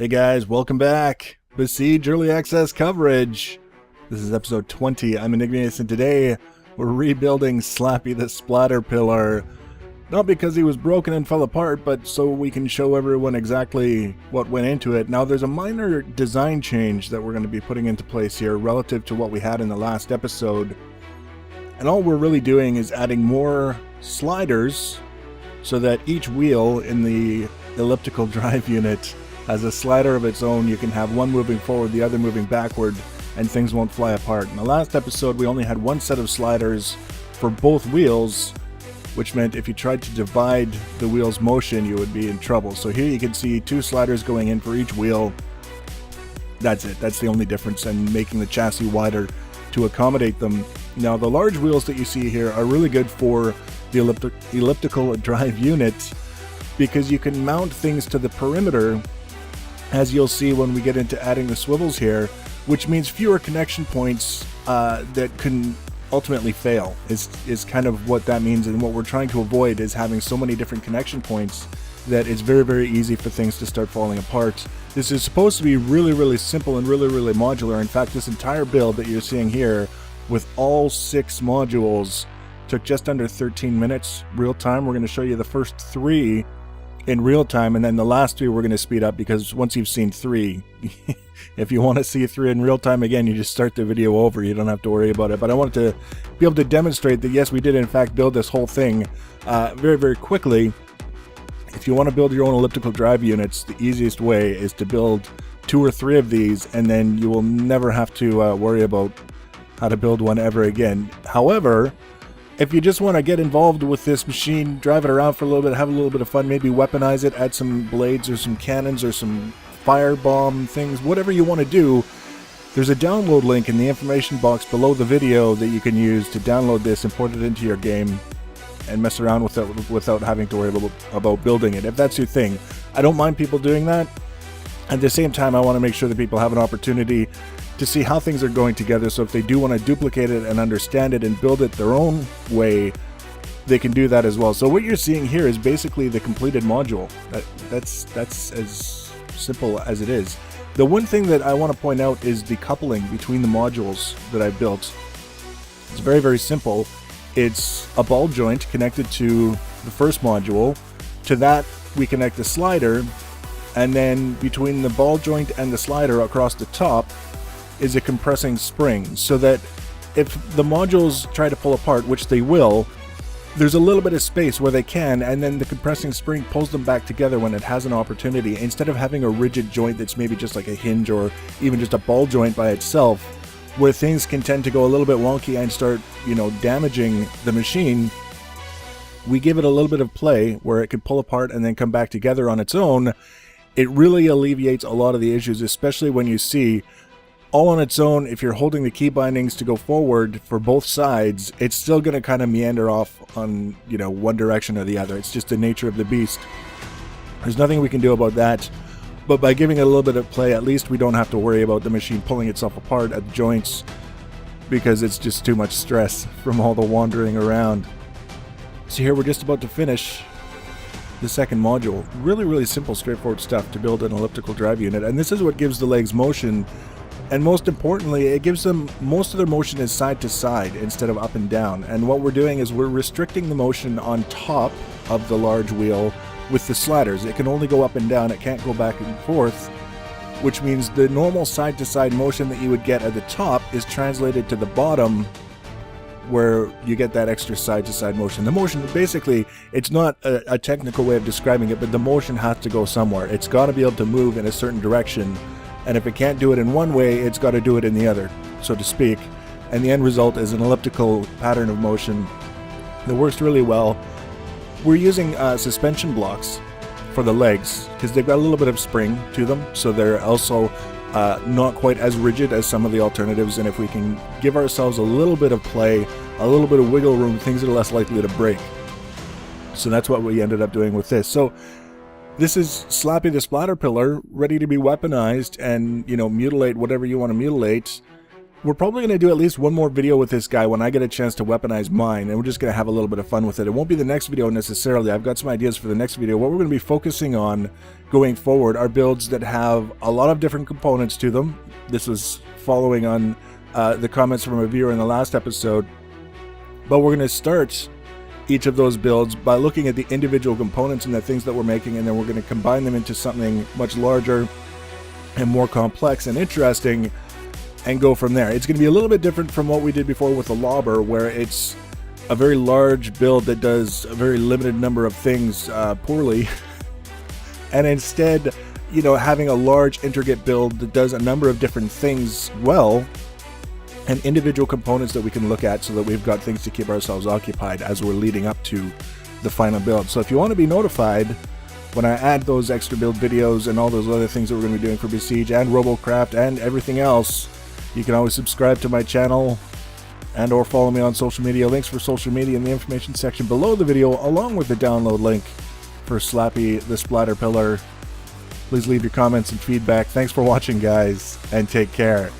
Hey guys, welcome back. Besiege Early Access coverage. This is episode 20. I'm Enigmius, and today we're rebuilding Slappy the Splatterpillar. Not because he was broken and fell apart, but so we can show everyone exactly what went into it. Now there's a minor design change that we're going to be putting into place here relative to what we had in the last episode. And all we're really doing is adding more sliders so that each wheel in the elliptical drive unit has a slider of its own. You can have one moving forward, the other moving backward, and things won't fly apart. In the last episode, we only had one set of sliders for both wheels, which meant if you tried to divide the wheel's motion, you would be in trouble. So here you can see two sliders going in for each wheel. That's it. That's the only difference, and making the chassis wider to accommodate them. Now, the large wheels that you see here are really good for the elliptical drive unit because you can mount things to the perimeter, as you'll see when we get into adding the swivels here, which means fewer connection points that can ultimately fail, is kind of what that means. And what we're trying to avoid is having so many different connection points that it's very, very easy for things to start falling apart. This is supposed to be really, really simple and really, really modular. In fact, this entire build that you're seeing here with all 6 modules took just under 13 minutes real time. We're going to show you the first 3 in real time, and then the last 3 we're going to speed up, because once you've seen 3, if you want to see 3 in real time again, you just start the video over. You don't have to worry about it. But I wanted to be able to demonstrate that yes, we did in fact build this whole thing very, very quickly. If you want to build your own elliptical drive units, the easiest way is to build 2 or 3 of these, and then you will never have to worry about how to build one ever again. However, if you just want to get involved with this machine, drive it around for a little bit, have a little bit of fun, maybe weaponize it, add some blades or some cannons or some firebomb things, whatever you want to do, there's a download link in the information box below the video that you can use to download this, import it into your game, and mess around with it without having to worry about building it, if that's your thing. I don't mind people doing that. At the same time, I want to make sure that people have an opportunity to see how things are going together, so if they do want to duplicate it and understand it and build it their own way, they can do that as well. So what you're seeing here is basically the completed module. That's as simple as it is. The one thing that I want to point out is the coupling between the modules that I built. It's very, very simple. It's a ball joint connected to the first module. To that, we connect the slider, and then between the ball joint and the slider across the top is a compressing spring, so that if the modules try to pull apart, which they will, there's a little bit of space where they can, and then the compressing spring pulls them back together when it has an opportunity, instead of having a rigid joint that's maybe just like a hinge or even just a ball joint by itself, where things can tend to go a little bit wonky and start, damaging the machine. We give it a little bit of play where it can pull apart and then come back together on its own. It really alleviates a lot of the issues, especially when you see all on its own, if you're holding the key bindings to go forward for both sides, it's still going to kind of meander off on, one direction or the other. It's just the nature of the beast. There's nothing we can do about that. But by giving it a little bit of play, at least we don't have to worry about the machine pulling itself apart at the joints, because it's just too much stress from all the wandering around. So here we're just about to finish the second module. Really, really simple, straightforward stuff to build an elliptical drive unit. And this is what gives the legs motion. And most importantly, it gives them, most of their motion is side to side instead of up and down. And what we're doing is we're restricting the motion on top of the large wheel with the sliders. It can only go up and down, it can't go back and forth, which means the normal side to side motion that you would get at the top is translated to the bottom, where you get that extra side to side motion. The motion, basically, it's not a technical way of describing it, but the motion has to go somewhere. It's got to be able to move in a certain direction. And if it can't do it in one way, it's got to do it in the other, so to speak. And the end result is an elliptical pattern of motion that works really well. We're using suspension blocks for the legs, because they've got a little bit of spring to them, so they're also not quite as rigid as some of the alternatives. And if we can give ourselves a little bit of play, a little bit of wiggle room, things are less likely to break. So that's what we ended up doing with this. So this is Slappy the Splatterpillar, ready to be weaponized and, mutilate whatever you want to mutilate. we're probably going to do at least one more video with this guy when I get a chance to weaponize mine, and we're just going to have a little bit of fun with it. It won't be the next video necessarily. I've got some ideas for the next video. What we're going to be focusing on going forward are builds that have a lot of different components to them. This was following on the comments from a viewer in the last episode. But we're going to start each of those builds by looking at the individual components and the things that we're making, and then we're going to combine them into something much larger and more complex and interesting, and go from there. It's going to be a little bit different from what we did before with the lobber, where it's a very large build that does a very limited number of things poorly, and instead, you know, having a large intricate build that does a number of different things well, and individual components that we can look at so that we've got things to keep ourselves occupied as we're leading up to the final build. So if you want to be notified when I add those extra build videos and all those other things that we're going to be doing for Besiege and Robocraft and everything else, you can always subscribe to my channel and or follow me on social media. Links for social media in the information section below the video, along with the download link for Slappy the Splatterpillar. Please leave your comments and feedback. Thanks for watching, guys, and take care.